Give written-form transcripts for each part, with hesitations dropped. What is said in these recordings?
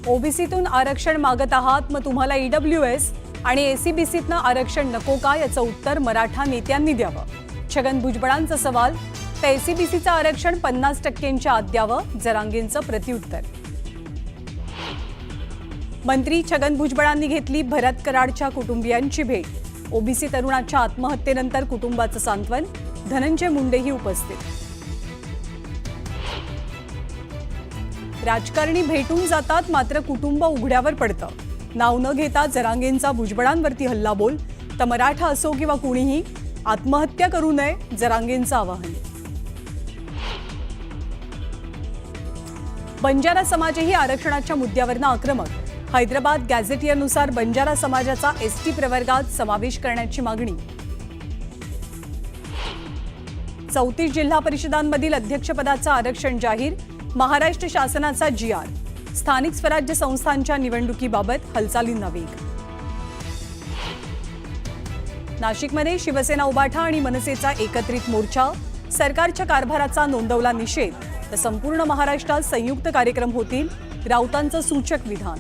ओबीसीतून आरक्षण मागत आहात, मग तुम्हाला ईडब्ल्यूएस आणि एसीबीसीतनं आरक्षण नको का, याचं उत्तर मराठा नेत्यांनी द्यावं. छगन भुजबळांचा सवाल, तर एसीबीसीचं आरक्षण 50%च्या आत द्यावं, जरांगेंचं प्रत्युत्तर. मंत्री छगन भुजबळांनी घेतली भरत कराडच्या कुटुंबियांची भेट. ओबीसी तरुणाच्या आत्महत्येनंतर कुटुंबाचं सांत्वन. धनंजय मुंडेही उपस्थित. राजकारणी भेटून जातात, मात्र कुटुंब उघड्यावर पडतं. नाव न घेता जरांगेंचा भुजबळांवरती हल्लाबोल. तर मराठा असो किंवा कुणीही आत्महत्या करू नये, जरांगेंचं आवाहन. बंजारा समाजही आरक्षणाच्या मुद्द्यावरनं आक्रमक. हैदराबाद गॅझेटियरनुसार बंजारा समाजाचा एसटी प्रवर्गात समावेश करण्याची मागणी. 34 जिल्हा परिषदांमधील अध्यक्षपदाचं आरक्षण जाहीर. महाराष्ट्र शासनाचा GR. स्थानिक स्वराज्य संस्थांच्या निवडणुकीबाबत हालचालींना वेग. नाशिकमध्ये शिवसेना, उबाठा आणि मनसेचा एकत्रित मोर्चा. सरकारच्या कारभाराचा नोंदवला निषेध. तर संपूर्ण महाराष्ट्रात संयुक्त कार्यक्रम होतील, राऊतांचं सूचक विधान.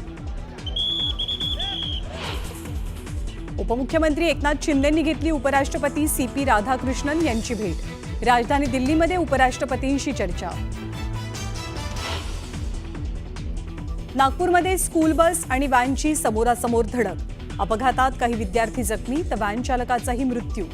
उपमुख्यमंत्री एकनाथ शिंदेंनी घेतली उपराष्ट्रपती CP राधाकृष्णन यांची भेट. राजधानी दिल्लीमध्ये उपराष्ट्रपतींशी चर्चा. नागपूरमध्ये स्कूल बस आणि व्हॅनची समोरासमोर धडक. अपघातात काही विद्यार्थी जखमी, तर व्हॅन चालकाचाही मृत्यू.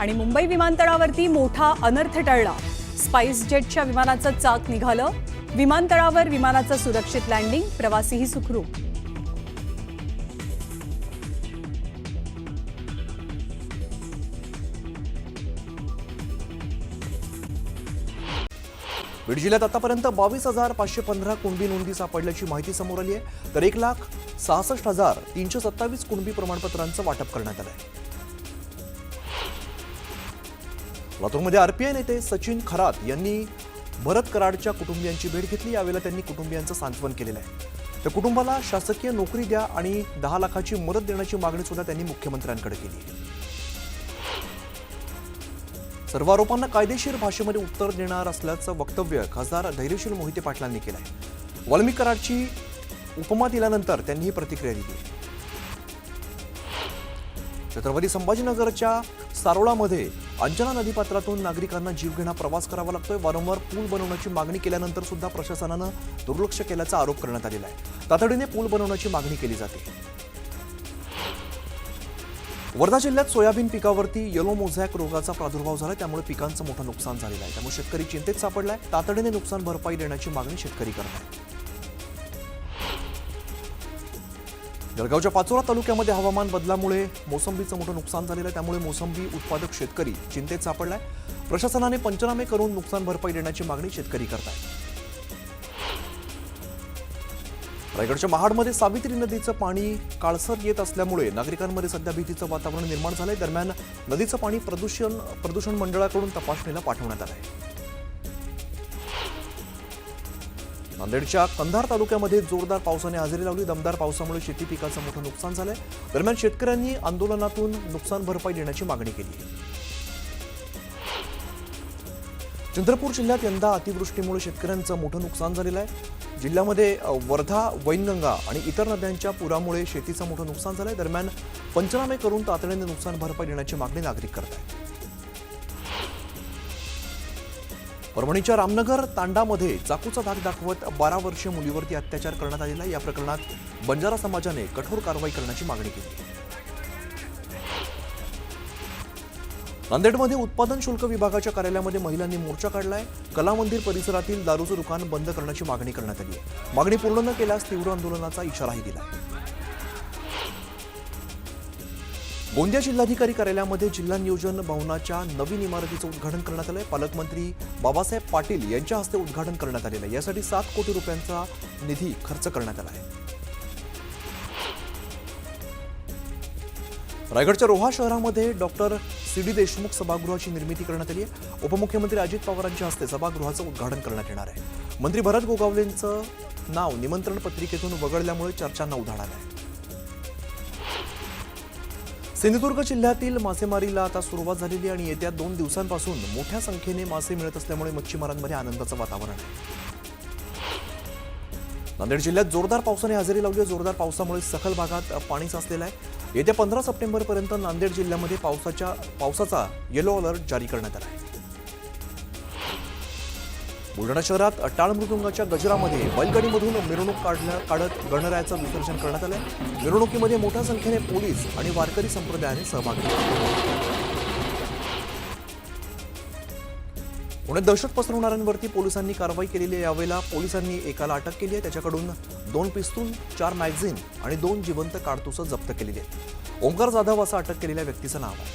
आणि मुंबई विमानतळावरती मोठा अनर्थ टळला. स्पाइस जेटच्या विमानाचं चाक निघालं. विमानतळावर विमानाचं सुरक्षित लँडिंग, प्रवासीही सुखरूप. बीड जिल्ह्यात आतापर्यंत 22,515 कुणबी नोंदी सापडल्याची माहिती समोर आली आहे. तर 1,66,327 कुणबी प्रमाणपत्रांचं वाटप करण्यात आलं आहे. लातूरमध्ये RPI नेते सचिन खरात यांनी भरत कराडच्या कुटुंबियांची भेट घेतली. यावेळेला त्यांनी कुटुंबियांचं सांत्वन केलेलं आहे. तर कुटुंबाला शासकीय नोकरी द्या आणि 10 लाखाची मदत देण्याची मागणी सुद्धा त्यांनी मुख्यमंत्र्यांकडे केली. सर्व आरोपांना कायदेशीर भाषेमध्ये उत्तर देणार असल्याचं वक्तव्य खासदार धैर्यशील मोहिते पाटलांनी केलं आहे. वाल्मिक कराडची उपमा दिल्यानंतर त्यांनी ही प्रतिक्रिया दिली. छत्रपती संभाजीनगरच्या सारोळामध्ये अंजना नदीपात्रातून नागरिकांना जीवघेणा प्रवास करावा लागतोय. वारंवार पूल बनवण्याची मागणी केल्यानंतर सुद्धा प्रशासनानं दुर्लक्ष केल्याचा आरोप करण्यात आलेला आहे. तातडीने पूल बनवण्याची मागणी केली जाते. वर्धा जिल्ह्यात सोयाबीन पिकावरती येलो मोझॅक रोगाचा प्रादुर्भाव झाला. त्यामुळे पिकांचं मोठं नुकसान झालेलं आहे. त्यामुळे शेतकरी चिंतेत सापडलाय. तातडीने नुकसान भरपाई देण्याची मागणी शेतकरी करत आहेत. जळगावच्या पाचोरा तालुक्यामध्ये हवामान बदलामुळे मोसंबीचं मोठं नुकसान झालेलं आहे. त्यामुळे मोसंबी उत्पादक शेतकरी चिंतेत सापडलाय. प्रशासनाने पंचनामे करून नुकसान भरपाई देण्याची मागणी शेतकरी करत आहेत. रायगडच्या महाडमध्ये सावित्री नदीचं पाणी काळसर येत असल्यामुळे नागरिकांमध्ये सध्या भीतीचं वातावरण निर्माण झालंय. दरम्यान नदीचं पाणी प्रदूषण मंडळाकडून तपासणीला पाठवण्यात आलंय. नांदेडच्या कंधार तालुक्यामध्ये जोरदार पावसाने हजेरी लावली. दमदार पावसामुळे शेती पिकाचं मोठं नुकसान झालंय. दरम्यान शेतकऱ्यांनी आंदोलनातून नुकसान भरपाई देण्याची मागणी केली. चंद्रपूर जिल्ह्यात यंदा अतिवृष्टीमुळे शेतकऱ्यांचं मोठं नुकसान झालेलं आहे. जिल्ह्यामध्ये वर्धा, वैनगंगा आणि इतर नद्यांच्या पुरामुळे शेतीचं मोठं नुकसान झालंय. दरम्यान पंचनामे करून तातडीने नुकसान भरपाई देण्याची मागणी नागरिक करत आहेत. परभणीच्या रामनगर तांडामध्ये चाकूचा धाक दाखवत 12 वर्षीय मुलीवरती अत्याचार करण्यात आलेला आहे. या प्रकरणात बंजारा समाजाने कठोर कारवाई करण्याची मागणी केली. नांदेडमध्ये उत्पादन शुल्क विभागाच्या कार्यालयामध्ये महिलांनी मोर्चा काढलाय. कला मंदिर परिसरातील दारूचं दुकान बंद करण्याची मागणी करण्यात आली आहे. मागणी पूर्ण न केल्यास तीव्र आंदोलनाचा इशाराही दिला. गोंदिया जिल्हाधिकारी कार्यालयामध्ये जिल्हा नियोजन भवनाच्या नवीन इमारतीचं उद्घाटन करण्यात आलंय. पालकमंत्री बाबासाहेब पाटील यांच्या हस्ते उद्घाटन करण्यात आलेलं आहे. यासाठी 7 कोटी रुपयांचा निधी खर्च करण्यात आला आहे. रायगडच्या रोहा शहरामध्ये डॉक्टर CD देशमुख सभागृहाची निर्मिती करण्यात आली आहे. उपमुख्यमंत्री अजित पवारांच्या हस्ते सभागृहाचं उद्घाटन करण्यात येणार आहे. मंत्री भरत गोगावलेंचं नाव निमंत्रण पत्रिकेतून वगळल्यामुळे चर्चांना उधाण आलंय. सिंधुदुर्ग जिल्ह्यातील मासेमारीला आता सुरुवात झालेली आणि येत्या 2 दिवसांपासून मोठ्या संख्येने मासे मिळत असल्यामुळे मच्छीमारांमध्ये आनंदाचं वातावरण आहे. नांदेड जिल्ह्यात जोरदार पावसाने हजेरी लावली आहे. जोरदार पावसामुळे सखल भागात पाणी साचलेलं आहे. येत्या 15 सप्टेंबरपर्यंत नांदेड जिल्ह्यामध्ये पावसाचा येलो अलर्ट जारी करण्यात आला आहे. बुलढाणा शहरात टाळ मृदुंगाच्या गजरामध्ये बैलगाडीमधून मिरवणूक काढत गणरायाचं विसर्जन करण्यात आलंय. मिरवणुकीमध्ये मोठ्या संख्येने पोलीस आणि वारकरी संप्रदायाने सहभाग घेतला. पुण्यात दहशत पसरवणाऱ्यांवरती पोलिसांनी कारवाई केलेली आहे. यावेळेला पोलिसांनी एकाला अटक केली आहे. त्याच्याकडून 2 पिस्तूल, 4 मॅगझिन आणि 2 जिवंत काडतुसं जप्त केलेली आहेत. ओंकार जाधव असं अटक केलेल्या व्यक्तीचं नाव आहे.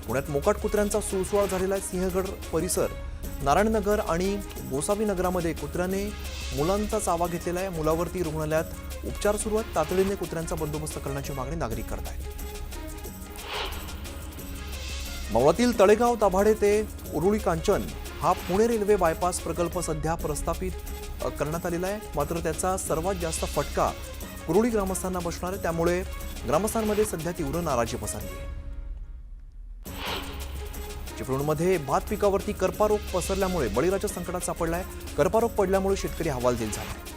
पुण्यात मोकाट कुत्र्यांचा सुळसुळाट झालेला आहे. सिंहगड परिसर, नारायणनगर आणि गोसावी नगरामध्ये कुत्र्याने मुलांचा चावा घेतलेला आहे. मुलावरती रुग्णालयात उपचार सुरू आहेत. तातडीने कुत्र्यांचा बंदोबस्त करण्याची मागणी नागरिक करत आहेत. मावळातील तळेगाव दाभाडे ते उरुळी कांचन हा पुणे रेल्वे बायपास प्रकल्प सध्या प्रस्थापित करण्यात आलेला आहे. मात्र त्याचा सर्वात जास्त फटका उरुळी ग्रामस्थांना बसणार आहे. त्यामुळे ग्रामस्थांमध्ये सध्या तीव्र नाराजी पसरली आहे. चिपळूणमध्ये भात पिकावरती करपा रोग पसरल्यामुळे बळीराजा संकटात सापडलाय. करपा रोग पडल्यामुळे शेतकरी हवालदिल झालाय.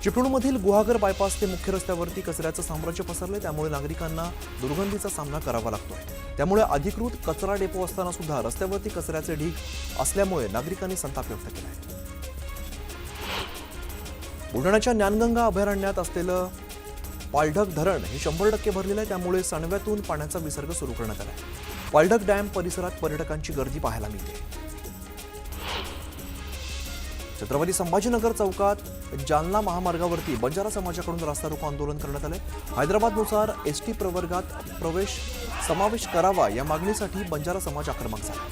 चिपळूणमधील गुहागर बायपास ते मुख्य रस्त्यावरती कचऱ्याचं साम्राज्य पसरलंय. त्यामुळे नागरिकांना दुर्गंधीचा सामना करावा लागतोय. त्यामुळे अधिकृत कचरा डेपो असताना सुद्धा रस्त्यावरती कचऱ्याचे ढीग असल्यामुळे नागरिकांनी संताप व्यक्त केलाय. बुलढाण्याच्या ज्ञानगंगा अभयारण्यात असलेलं पालढग धरण हे 100% भरलेलं आहे. त्यामुळे सणव्यातून पाण्याचा विसर्ग सुरू करण्यात आला आहे. पालढग डॅम परिसरात पर्यटकांची गर्दी पाहायला मिळते. छत्रपती संभाजीनगर चौकात जालना महामार्गावरती बंजारा समाजाकडून रास्ता रोको आंदोलन करण्यात आले. हैदराबादनुसार एसटी प्रवर्गात समावेश करावा या मागणीसाठी बंजारा समाज आक्रमक झाला.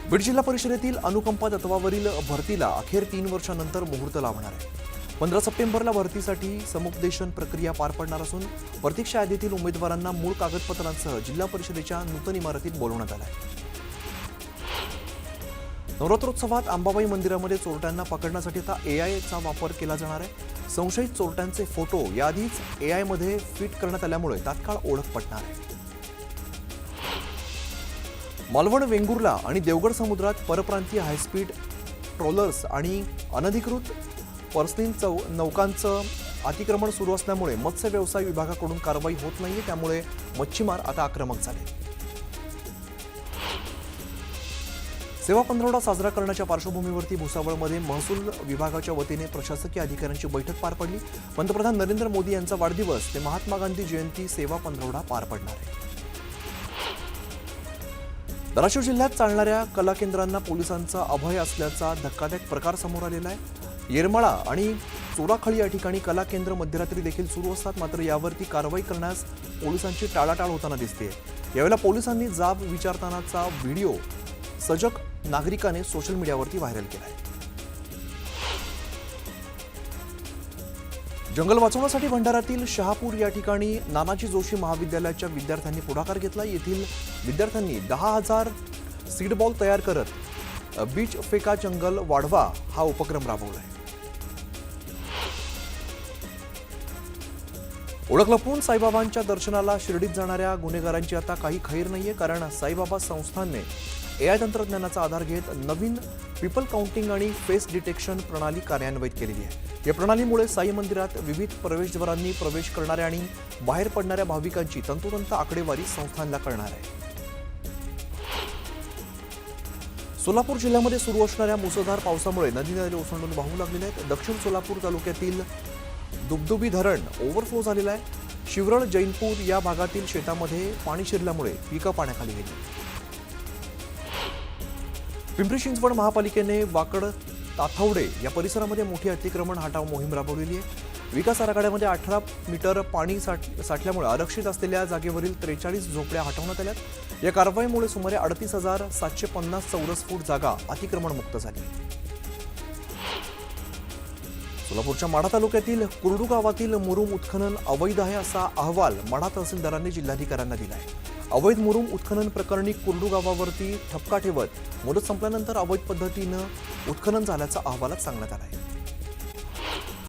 बीड जिल्हा परिषदेतील अनुकंपा तत्वावरील भरतीला अखेर 3 वर्षांनंतर मुहूर्त लावणार आहे. 15 सप्टेंबरला भरतीसाठी समुपदेशन प्रक्रिया पार पडणार असून प्रतीक्षा यादीतील उमेदवारांना मूळ कागदपत्रांसह जिल्हा परिषदेच्या नूतन इमारतीत बोलवण्यात आलं आहे. नवरात्रोत्सवात अंबाबाई मंदिरामध्ये चोरट्यांना पकडण्यासाठी आता एआयचा वापर केला जाणार आहे. संशयित चोरट्यांचे फोटो याआधीच एआयमध्ये फिट करण्यात आल्यामुळे तात्काळ ओळख पटणार आहे. मालवण, वेंगुर्ला आणि देवगड समुद्रात परप्रांतीय हायस्पीड ट्रोलर्स आणि अनधिकृत पर्सलिन नौकांचं अतिक्रमण सुरू असल्यामुळे मत्स्य व्यवसाय विभागाकडून कारवाई होत नाहीये. त्यामुळे मच्छीमार आता आक्रमक झाले. सेवा पंधरवडा साजरा करण्याच्या पार्श्वभूमीवरती भुसावळमध्ये महसूल विभागाच्या वतीने प्रशासकीय अधिकाऱ्यांची बैठक पार पडली. पंतप्रधान नरेंद्र मोदी यांचा वाढदिवस ते महात्मा गांधी जयंती सेवा पंधरवडा पार पडणार आहे. धाराशिव जिल्ह्यात चालणाऱ्या कला केंद्रांना पोलिसांचा अभय असल्याचा धक्कादायक प्रकार समोर आलेला आहे. येरमाळा आणि चोराखळी या ठिकाणी कला केंद्र मध्यरात्री देखील सुरू असतात. मात्र यावरती कारवाई करण्यास पोलिसांची टाळाटाळ होताना दिसते. यावेळेला पोलिसांनी जाब विचारतानाचा व्हिडिओ सजग नागरिकाने सोशल मीडियावरती व्हायरल केलाय. जंगल वाचवण्यासाठी भंडाऱ्यातील शहापूर या ठिकाणी नानाजी जोशी महाविद्यालयाच्या विद्यार्थ्यांनी पुढाकार घेतला. येथील विद्यार्थ्यांनी 10,000 सीड बॉल तयार करत बीच फेका जंगल वाढवा हा उपक्रम राबवलाय. ओळख लपवून साईबाबांच्या दर्शनाला शिर्डीत जाणाऱ्या गुन्हेगारांची आता काही खैर नाहीये. कारण साईबाबा संस्थानने एआय तंत्रज्ञानाचा आधार घेत नवीन पीपल काउंटिंग आणि फेस डिटेक्शन प्रणाली कार्यान्वित केलेली आहे. या प्रणालीमुळे साई मंदिरात विविध प्रवेशद्वारांनी प्रवेश करणाऱ्या आणि बाहेर पडणाऱ्या भाविकांची तंतोतंत आकडेवारी संस्थानला कळणार आहे. सोलापूर जिल्ह्यामध्ये सुरू असणाऱ्या मुसळधार पावसामुळे नदी नाले ओसंडून वाहू लागलेले आहेत. दक्षिण सोलापूर तालुक्यातील दुबदुबी धरण ओव्हरफ्लो झालेलं आहे. शिवरळ, जैनपूर या भागातील शेतामध्ये पाणी शिरल्यामुळे पिकं पाण्याखाली गेली. पिंपरी चिंचवड महापालिकेने वाकड, ताथवडे या परिसरामध्ये मोठी अतिक्रमण हटाव मोहीम राबवलेली आहे. विकास आराखड्यामध्ये 18 मीटर पाणी साठल्यामुळे आरक्षित असलेल्या जागेवरील 43 झोपड्या हटवण्यात आल्या. या कारवाईमुळे सुमारे 38,750 चौरस फूट जागा अतिक्रमणमुक्त झाली. सोलापूरच्या माढा तालुक्यातील कुर्डू गावातील मुरुम उत्खनन अवैध आहे असा अहवाल माढा तहसीलदारांनी जिल्हाधिकाऱ्यांना दिला आहे. अवैध मुरुम उत्खनन प्रकरणी कुर्डू गावावरती ठपका ठेवत मुदत संपल्यानंतर अवैध पद्धतीनं उत्खनन झाल्याचा अहवालात सांगण्यात आला आहे.